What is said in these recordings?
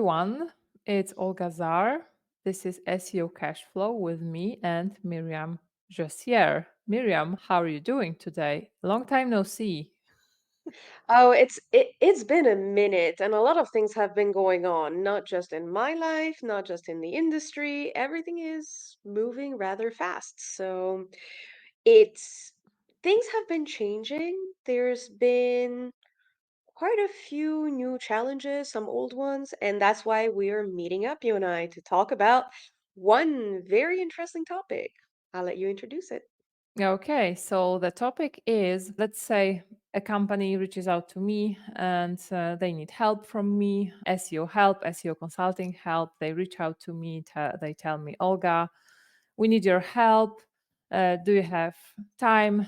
everyone. It's Olga Zarr. This is SEO Cashflow with me and Myriam Jessier. Myriam, how are you doing today? Long time no see. Oh, it's been a minute, and a lot of things have been going on, not just in my life, not just in the industry. Everything is moving rather fast. So it's things have been changing. There's been quite a few new challenges, some old ones, and that's why we're meeting up, you and I, to talk about one very interesting topic. I'll let you introduce it. Okay, so the topic is, let's say a company reaches out to me and they need help from me, SEO help, SEO consulting help. They reach out to me, they tell me, Olga, we need your help. Do you have time?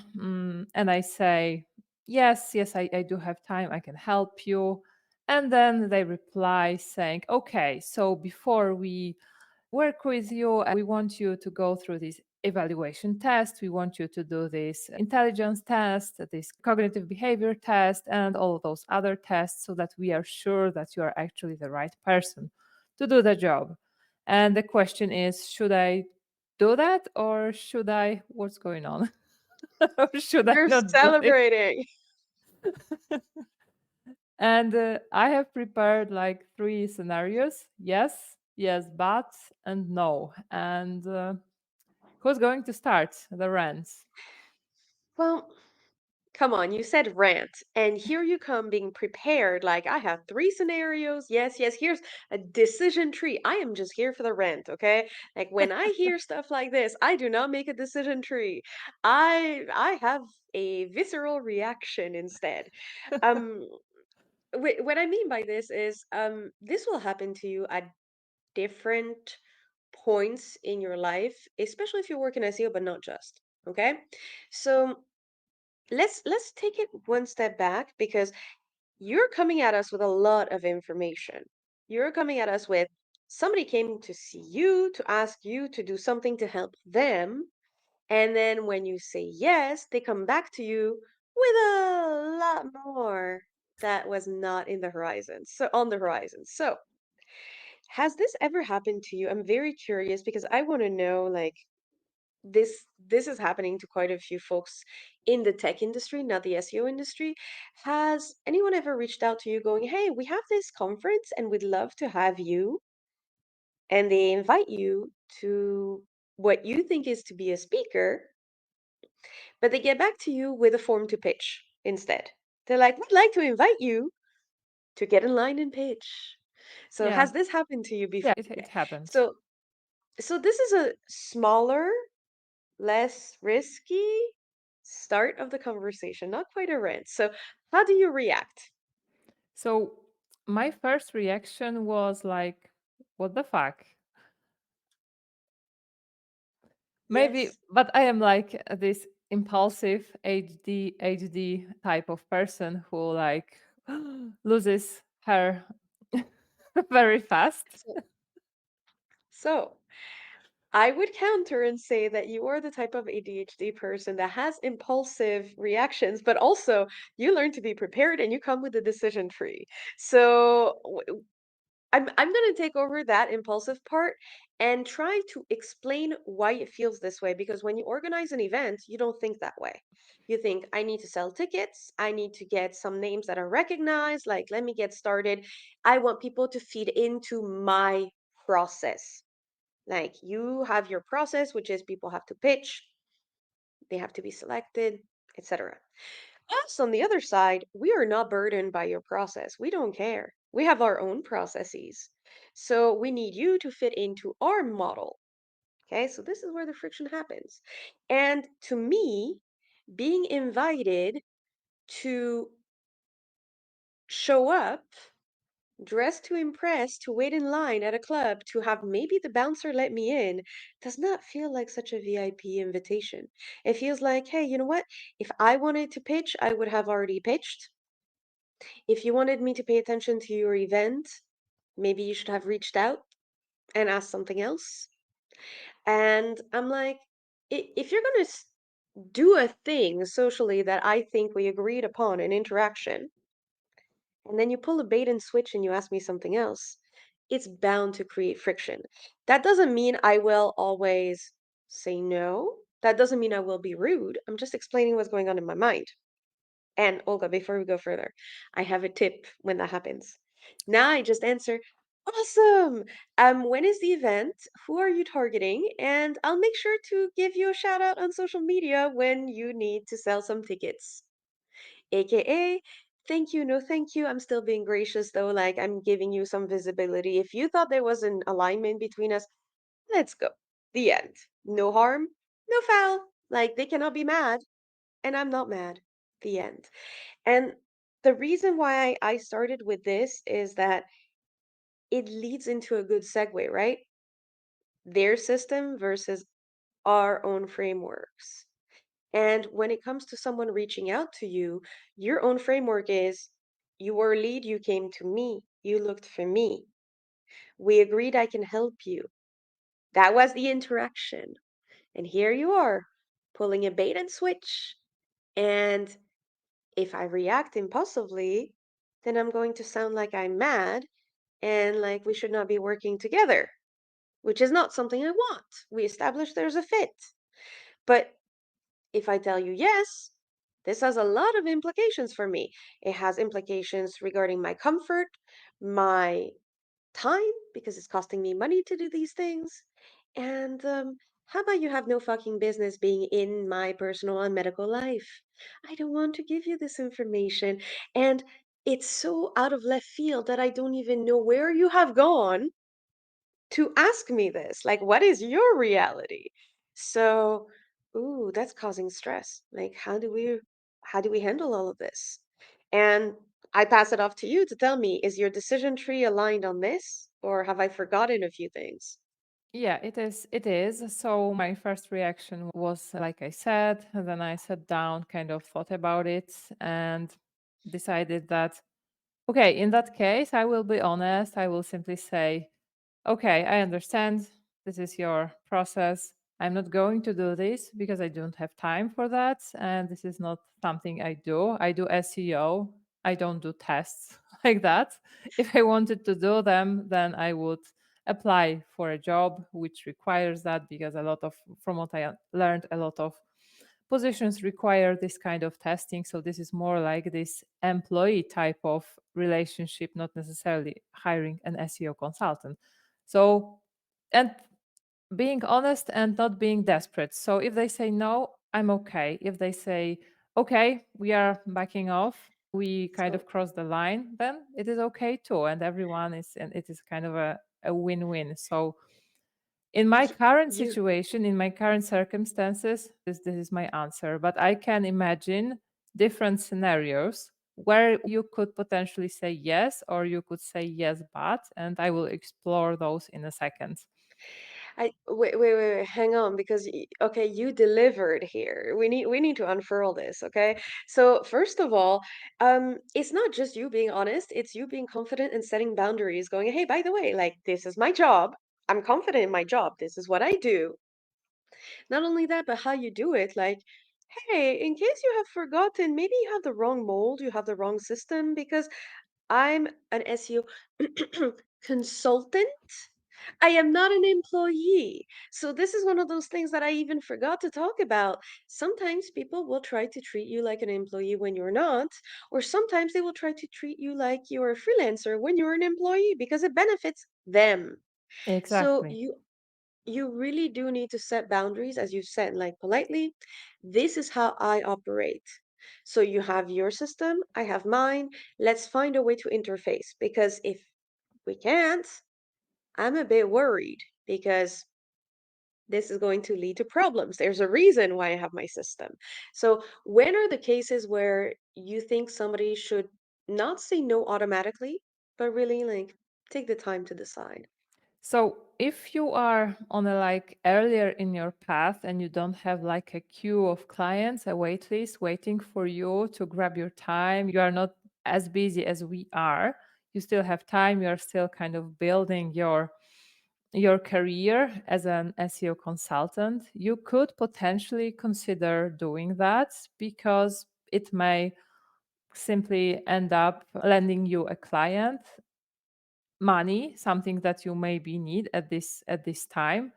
And I say, yes, I do have time. I can help you. And then they reply saying, okay, so before we work with you, we want you to go through this evaluation test. We want you to do this intelligence test, this cognitive behavior test, and all of those other tests so that we are sure that you are actually the right person to do the job. And the question is, should I do that or should I, what's going on? Or should I You're not do it? celebrating. And I have prepared like three scenarios: yes, yes, but, and no. And who's going to start the rants? Well, come on, you said rant, and here you come being prepared. Like, I have three scenarios. Yes, yes, here's a decision tree. I am just here for the rant, okay? Like when I hear stuff like this, I do not make a decision tree. I have a visceral reaction instead. Um, what I mean by this is this will happen to you at different points in your life, especially if you work in SEO, but not just. Okay? So let's take it one step back because you're coming at us with a lot of information. You're coming at us with somebody came to see you to ask you to do something to help them, and then when you say yes, they come back to you with a lot more that was not in the horizon. So on the horizon. So, has this ever happened to you? I'm very curious because I want to know like this is happening to quite a few folks in the tech industry, not the SEO industry. Has anyone ever reached out to you going, "Hey, we have this conference and we'd love to have you," and they invite you to what you think is to be a speaker, but they get back to you with a form to pitch instead. They're like, "We'd like to invite you to get in line and pitch." So Yeah, has this happened to you yeah, before? it happens. So this is a smaller, less risky start of the conversation, not quite a rant. So, how do you react? So my first reaction was like, what the fuck? Maybe, Yes. but I am like this impulsive HD type of person who like loses her very fast. So, so I would counter and say that you are the type of ADHD person that has impulsive reactions, but also you learn to be prepared and you come with a decision tree. So I'm gonna take over that impulsive part and try to explain why it feels this way. Because when you organize an event, you don't think that way. You think, I need to sell tickets, I need to get some names that are recognized, like, let me get started. I want people to feed into my process. Like, you have your process, which is people have to pitch, they have to be selected, etc. Us, on the other side, we are not burdened by your process. We don't care. We have our own processes. So we need you to fit into our model. Okay, so this is where the friction happens. And to me, being invited to show up, dressed to impress, to wait in line at a club, to have maybe the bouncer let me in, does not feel like such a VIP invitation. It feels like, hey, you know what? If I wanted to pitch, I would have already pitched. If you wanted me to pay attention to your event, maybe you should have reached out and asked something else. And I'm like, if you're going to do a thing socially that I think we agreed upon in interaction, and then you pull a bait and switch and you ask me something else, it's bound to create friction. That doesn't mean I will always say no. That doesn't mean I will be rude. I'm just explaining what's going on in my mind. And Olga, before we go further, I have a tip when that happens. Now I just answer, awesome. When is the event? Who are you targeting? And I'll make sure to give you a shout out on social media when you need to sell some tickets. AKA, thank you, no thank you. I'm still being gracious though, like I'm giving you some visibility. If you thought there was an alignment between us, let's go. The end. No harm, no foul. Like they cannot be mad, and I'm not mad. The end. And the reason why I started with this is that it leads into a good segue, right? Their system versus our own frameworks. And when it comes to someone reaching out to you, your own framework is you were a lead, you came to me, you looked for me. We agreed I can help you. That was the interaction. And here you are, pulling a bait and switch. And if I react impulsively, then I'm going to sound like I'm mad and like we should not be working together, which is not something I want. We established there's a fit. But if I tell you yes, this has a lot of implications for me. It has implications regarding my comfort, my time, because it's costing me money to do these things. And how about you have no fucking business being in my personal and medical life? I don't want to give you this information. And it's so out of left field that I don't even know where you have gone to ask me this. Like, what is your reality? So, ooh, that's causing stress. Like, how do we handle all of this? And I pass it off to you to tell me, is your decision tree aligned on this, or have I forgotten a few things? Yeah, it is. It is. So my first reaction was, like I said, and then I sat down, kind of thought about it, and decided that, okay, in that case, I will be honest. I will simply say, okay, I understand. This is your process. I'm not going to do this because I don't have time for that. And this is not something I do. I do SEO. I don't do tests like that. If I wanted to do them, then I would apply for a job which requires that, because a lot of, from what I learned, a lot of positions require this kind of testing. So this is more like this employee type of relationship, not necessarily hiring an SEO consultant. So, and being honest and not being desperate. So if they say no, I'm okay. If they say, okay, we are backing off, we kind So of cross the line, then it is okay too. And everyone is, and it is kind of a win-win. So in my current you situation, in my current circumstances, this is my answer. But I can imagine different scenarios where you could potentially say yes, or you could say yes, but, and I will explore those in a second. wait, hang on, because okay, you delivered here. We need to unfurl this, okay? So first of all, it's not just you being honest, it's you being confident and setting boundaries, going, hey, by the way, like this is my job. I'm confident in my job. This is what I do. Not only that, but how you do it, like, hey, in case you have forgotten, maybe you have the wrong mold, you have the wrong system, because I'm an SEO consultant. I am not an employee. So this is one of those things that I even forgot to talk about. Sometimes people will try to treat you like an employee when you're not, or sometimes they will try to treat you like you're a freelancer when you're an employee because it benefits them. So Exactly. you really do need to set boundaries, as you said, like politely. This is how I operate. So you have your system, I have mine. Let's find a way to interface, because if we can't, I'm a bit worried because this is going to lead to problems. There's a reason why I have my system. So, when are the cases where you think somebody should not say no automatically, but really like take the time to decide? So if you are on a like earlier in your path and you don't have like a queue of clients, a wait list waiting for you to grab your time, you are not as busy as we are. You still have time. You are still kind of building your career as an SEO consultant. You could potentially consider doing that, because it may simply end up landing you a client. money, something that you maybe need at this time.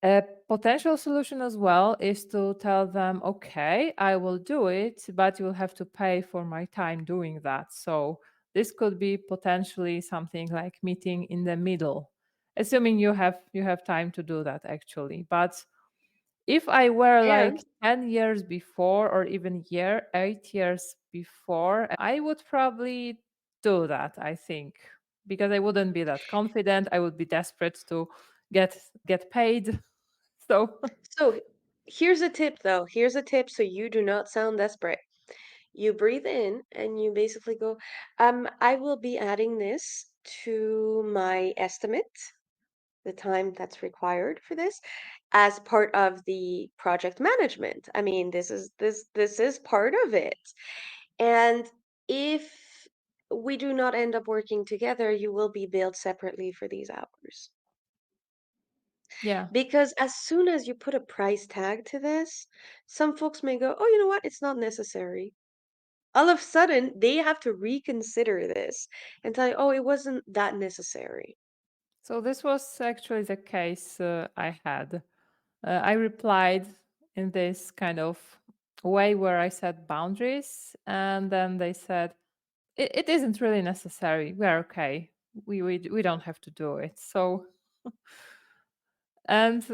A potential solution as well is to tell them, okay, I will do it, but you will have to pay for my time doing that. So this could be potentially something like meeting in the middle, assuming you have time to do that actually. But if I were like And 10 years before or even 8 years before, I would probably do that, I think, because I wouldn't be that confident. I would be desperate to get paid. So so here's a tip though. Here's a tip so you do not sound desperate. You breathe in and you basically go, I will be adding this to my estimate, the time that's required for this, as part of the project management. I mean, this is part of it. And if we do not end up working together, you will be billed separately for these hours. yeah. Because as soon as you put a price tag to this, some folks may go, oh, you know what? It's not necessary. All of a sudden, they have to reconsider this and tell you, oh, it wasn't that necessary. So this was actually the case I had. I replied in this kind of way where I set boundaries, and then they said it isn't really necessary. We're okay. We don't have to do it. So and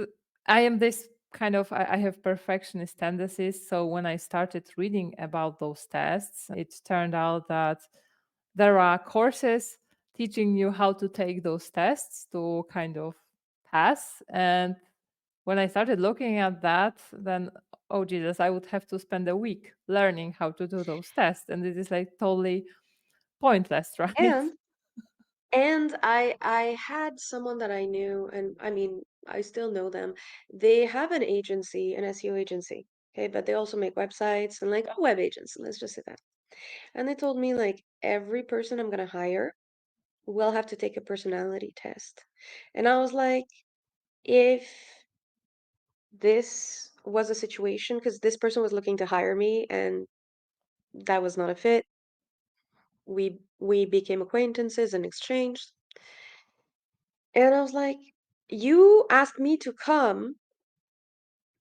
I am this kind of I have perfectionist tendencies. So when I started reading about those tests, it turned out that there are courses teaching you how to take those tests to kind of pass. And when I started looking at that, then oh Jesus, I would have to spend a week learning how to do those tests. And it is like totally pointless, right? And and I had someone that I knew, and I mean, I still know them. They have an agency, an SEO agency. Okay, but they also make websites and like a web agents, let's just say that. And they told me like every person I'm gonna hire will have to take a personality test. And I was like, if this was a situation, because this person was looking to hire me and that was not a fit, we became acquaintances and exchanged. And I was like, you asked me to come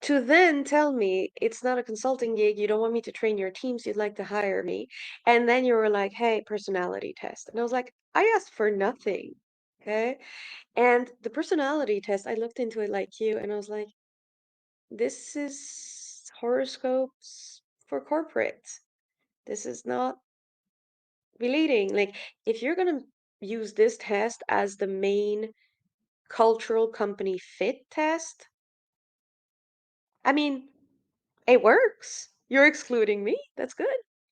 to then tell me it's not a consulting gig, you don't want me to train your teams, you'd like to hire me. And then you were like, hey, personality test. And I was like, I asked for nothing. Okay. And the personality test, I looked into it like you, and I was like, this is horoscopes for corporate. This is not relating. Like, if you're gonna use this test as the main cultural company fit test, I mean, it works. You're excluding me. That's good.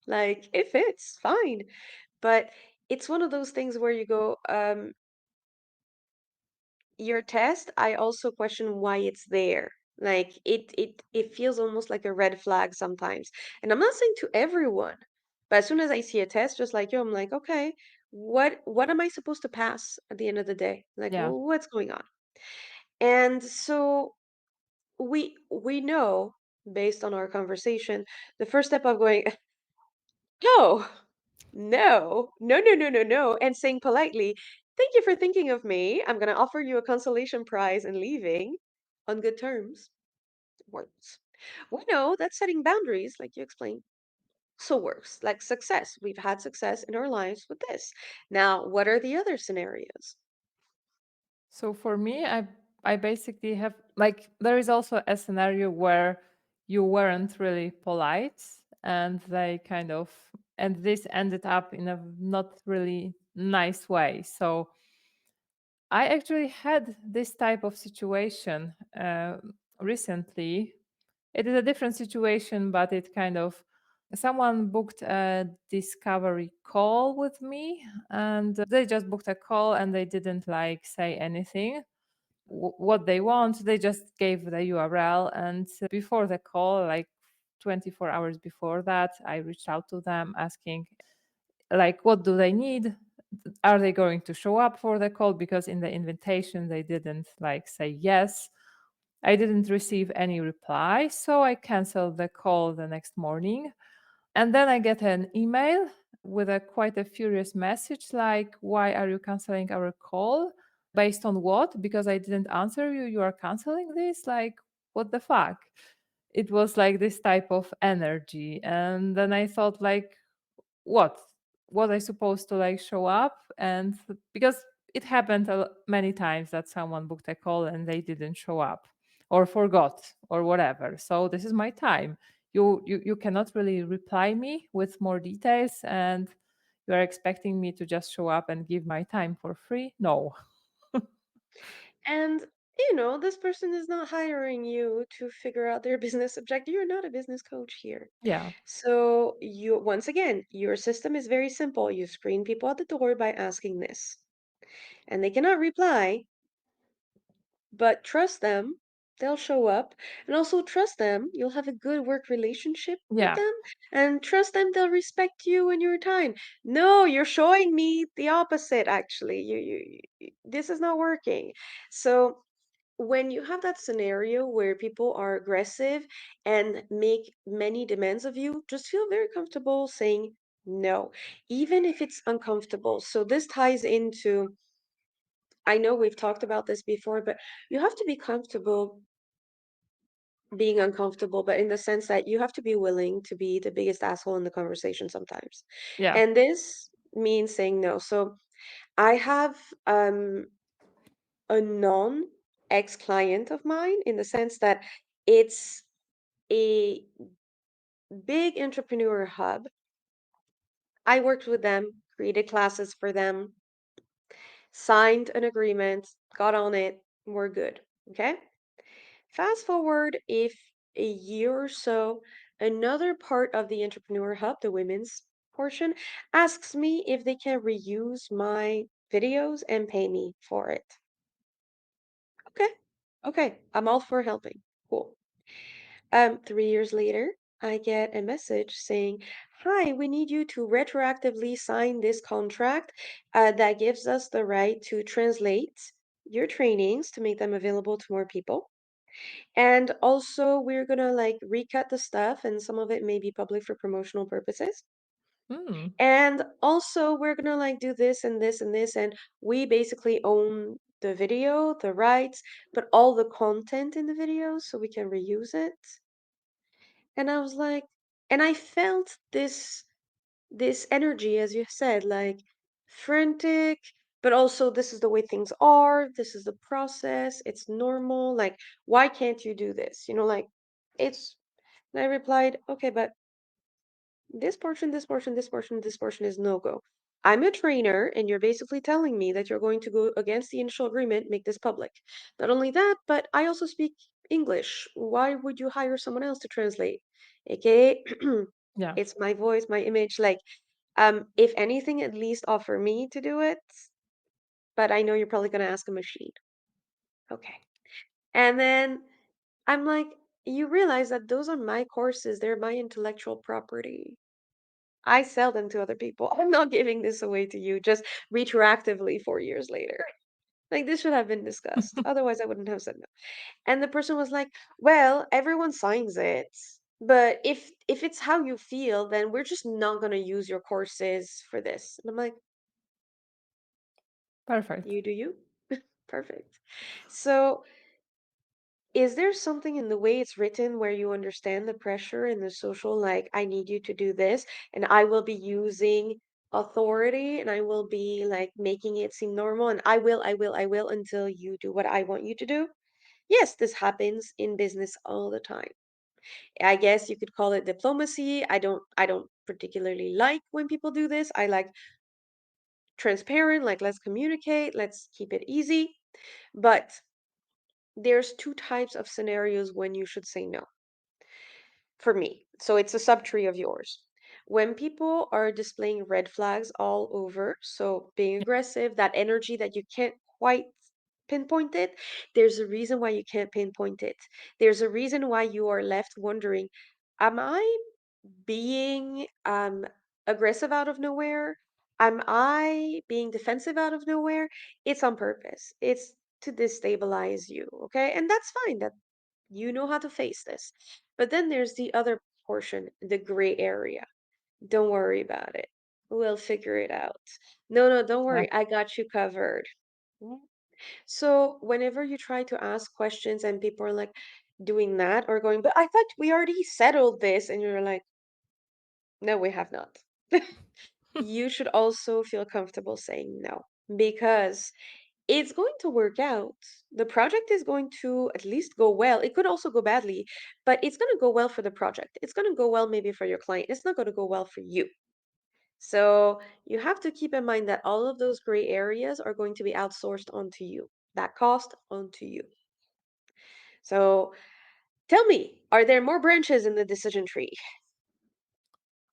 Like, it fits, fine. But it's one of those things where you go, your test, I also question why it's there. Like it feels almost like a red flag sometimes. And I'm not saying to everyone, but as soon as I see a test, just like you, I'm like, okay, what am I supposed to pass at the end of the day? Like, Yeah. what's going on? And so we know based on our conversation, the first step of going, no, no, no, no, no, no, no, and saying politely, thank you for thinking of me. I'm going to offer you a consolation prize and leaving on good terms. Works. We know that setting boundaries, like you explained, also works. Like success. We've had success in our lives with this. Now, what are the other scenarios? So for me, I basically have like there is also a scenario where you weren't really polite and they kind of and this ended up in a not really nice way. So I actually had this type of situation recently. It is a different situation, but it kind of someone booked a discovery call with me and they just booked a call and they didn't like say anything what they want. They just gave the URL. And before the call, like 24 hours before that, I reached out to them asking, like, what do they need? Are they going to show up for the call? Because in the invitation, they didn't like say yes. I didn't receive any reply. So I canceled the call the next morning. And then I get an email with a quite a furious message like, why are you canceling our call? Based on what? Because I didn't answer you, you are canceling this? Like, what the fuck? It was like this type of energy. And then I thought, like, what? Was I supposed to like show up? And because it happened many times that someone booked a call and they didn't show up or forgot or whatever. So this is my time. You cannot really reply me with more details, and you are expecting me to just show up and give my time for free? No. And this person is not hiring you to figure out their business objective. You're not a business coach here. Yeah. So once again, your system is very simple. You screen people at the door by asking this, and they cannot reply, but trust them, they'll show up. And also trust them, you'll have a good work relationship with Yeah. them. And trust them, they'll respect you and your time. No, you're showing me the opposite, actually. This is not working. So when you have that scenario where people are aggressive and make many demands of you, just feel very comfortable saying no, even if it's uncomfortable. So this ties into, I know we've talked about this before, but you have to be comfortable being uncomfortable, but in the sense that you have to be willing to be the biggest asshole in the conversation sometimes. Yeah. And this means saying no. So I have a non ex client of mine in the sense that it's a big entrepreneur hub. I worked with them, created classes for them, signed an agreement, got on it, we're good. Okay. Fast forward if a year or so, another part of the Entrepreneur Hub, the women's portion, asks me if they can reuse my videos and pay me for it. Okay, okay, I'm all for helping. Cool. 3 years later, I get a message saying, "Hi, we need you to retroactively sign this contract that gives us the right to translate your trainings to make them available to more people. And also, we're gonna like recut the stuff, and some of it may be public for promotional purposes. Hmm. And also, we're gonna like do this and this and this, and we basically own the video, the rights, but all the content in the video, so we can reuse it." And I was like, and I felt this energy, as you said, like frantic, but also this is the way things are, this is the process, it's normal. Like, why can't you do this? Like it's and I replied, okay, but this portion, this portion, this portion, this portion is no go. I'm a trainer, and you're basically telling me that you're going to go against the initial agreement, make this public. Not only that, but I also speak English. Why would you hire someone else to translate? AKA, Yeah. it's my voice, my image. Like, if anything, at least offer me to do it. But I know you're probably gonna ask a machine. Okay. And then I'm like, you realize that those are my courses, they're my intellectual property. I sell them to other people. I'm not giving this away to you just retroactively 4 years later. Like, this should have been discussed. Otherwise, I wouldn't have said no. And the person was like, "Well, everyone signs it, but if it's how you feel, then we're just not gonna use your courses for this." And I'm like, Perfect. "You do you." Perfect. So, is there something in the way it's written where you understand the pressure and the social, like, I need you to do this, and I will be using authority, and I will be like making it seem normal, and I will until you do what I want you to do? Yes, this happens in business all the time. I guess you could call it diplomacy. I don't particularly like when people do this. I like transparent, like let's communicate, let's keep it easy. But there's two types of scenarios when you should say no for me. So it's a subtree of yours. When people are displaying red flags all over, so being aggressive, that energy that you can't quite pinpoint it, there's a reason why you can't pinpoint it. There's a reason why you are left wondering, am I being aggressive out of nowhere? Am I being defensive out of nowhere? It's on purpose. It's to destabilize you, okay? And that's fine. That you know how to face this. But then there's the other portion, the gray area. Don't worry about it. We'll figure it out. No, no, don't Yeah. worry. I got you covered. Mm. So whenever you try to ask questions and people are like doing that or going, but I thought we already settled this, and you're like, no, we have not. You should also feel comfortable saying no because it's going to work out. The project is going to at least go well. It could also go badly, but it's going to go well for the project. It's going to go well maybe for your client. It's not going to go well for you. So you have to keep in mind that all of those gray areas are going to be outsourced onto you. That cost onto you. So tell me, are there more branches in the decision tree?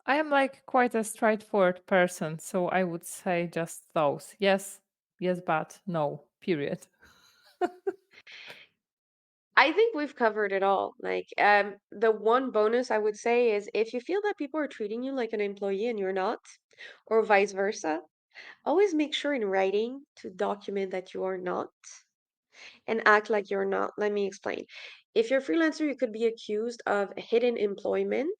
I am like quite a straightforward person, so I would say just those. Yes, yes, but no, period. I think we've covered it all. Like, the one bonus I would say is if you feel that people are treating you like an employee and you're not, or vice versa, always make sure in writing to document that you are not and act like you're not. Let me explain. If you're a freelancer, you could be accused of hidden employment,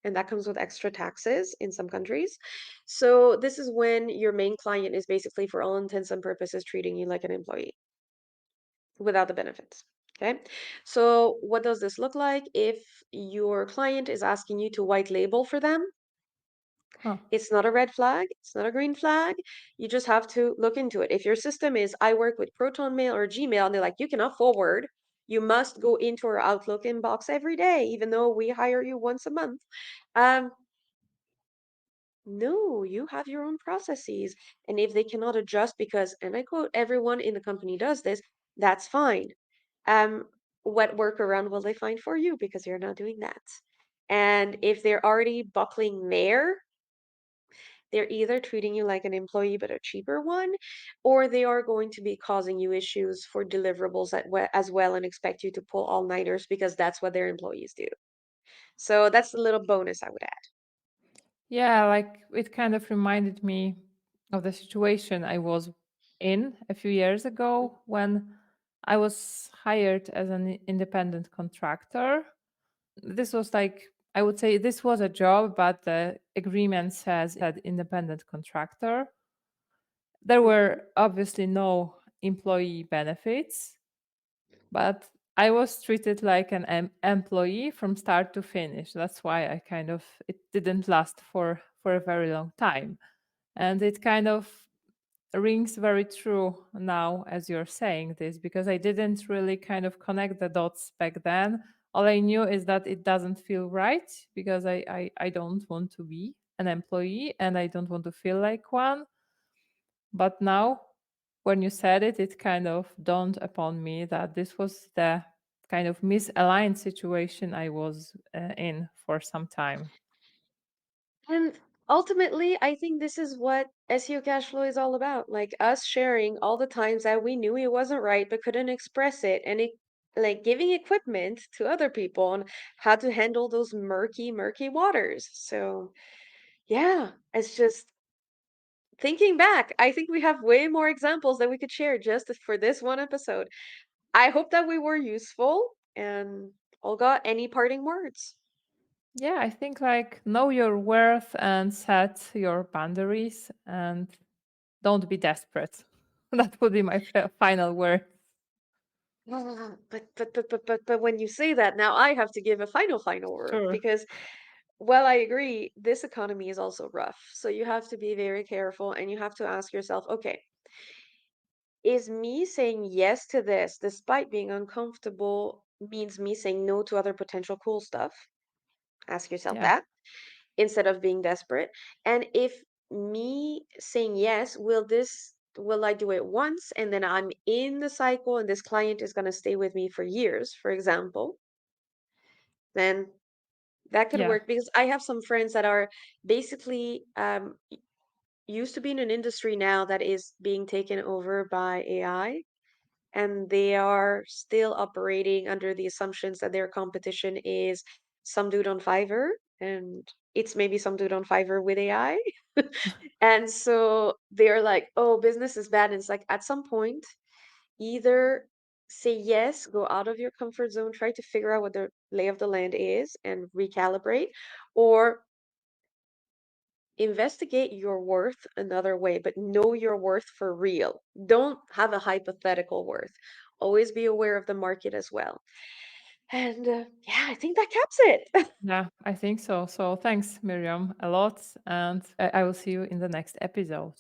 and that comes with extra taxes in some countries. So, this is when your main client is basically, for all intents and purposes, treating you like an employee without the benefits. Okay. So, what does this look like? If your client is asking you to white label for them, Huh. it's not a red flag, it's not a green flag. You just have to look into it. If your system is, I work with Proton Mail or Gmail, and they're like, you cannot forward, you must go into our Outlook inbox every day, even though we hire you once a month. Um, no, you have your own processes. And if they cannot adjust because, and I quote, everyone in the company does this, that's fine. Um, what workaround will they find for you because you're not doing that? And if they're already buckling there, they're either treating you like an employee but a cheaper one, or they are going to be causing you issues for deliverables as well and expect you to pull all-nighters because that's what their employees do. So that's a little bonus I would add. Yeah, like it kind of reminded me of the situation I was in a few years ago when I was hired as an independent contractor. This was like, I would say this was a job, but the agreement says independent contractor. There Mhm. were obviously no employee benefits, but I was treated like an employee from start to finish. That's why I kind of, it didn't last for a very long time. And it kind of rings very true now as you're saying this, because I didn't really kind of connect the dots back then. All I knew is that it doesn't feel right because I don't want to be an employee and I don't want to feel like one. But now, when you said it, it kind of dawned upon me that this was the kind of misaligned situation I was in for some time. And ultimately, I think this is what SEO cash flow is all about. Like us sharing all the times that we knew it wasn't right but couldn't express it, and it like giving equipment to other people on how to handle those murky, murky waters. So yeah, it's just thinking back, I think we have way more examples that we could share just for this one episode. I hope that we were useful. And Olga, any parting words? Yeah, I think like know your worth and set your boundaries and don't be desperate. That would be my final word. But when you say that, now I have to give a final word Sure. because, well, I agree, this economy is also rough. So you have to be very careful and you have to ask yourself, okay, is me saying yes to this despite being uncomfortable means me saying no to other potential cool stuff? Ask yourself Yeah. that instead of being desperate. And if me saying yes, will I do it once and then I'm in the cycle and this client is going to stay with me for years, for example, then that could Yeah. work because I have some friends that are basically used to be in an industry now that is being taken over by AI, and they are still operating under the assumptions that their competition is some dude on Fiverr, and it's maybe some dude on Fiverr with AI. And so they're like, oh, business is bad. And it's like, at some point, either say yes, go out of your comfort zone, try to figure out what the lay of the land is and recalibrate, or Investigate your worth another way, but know your worth for real. Don't have a hypothetical worth. Always be aware of the market as well. And yeah, I think that caps it. Yeah, I think so. So thanks, Miriam, a lot. And I will see you in the next episode.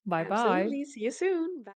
Bye bye. Absolutely. See you soon. Bye.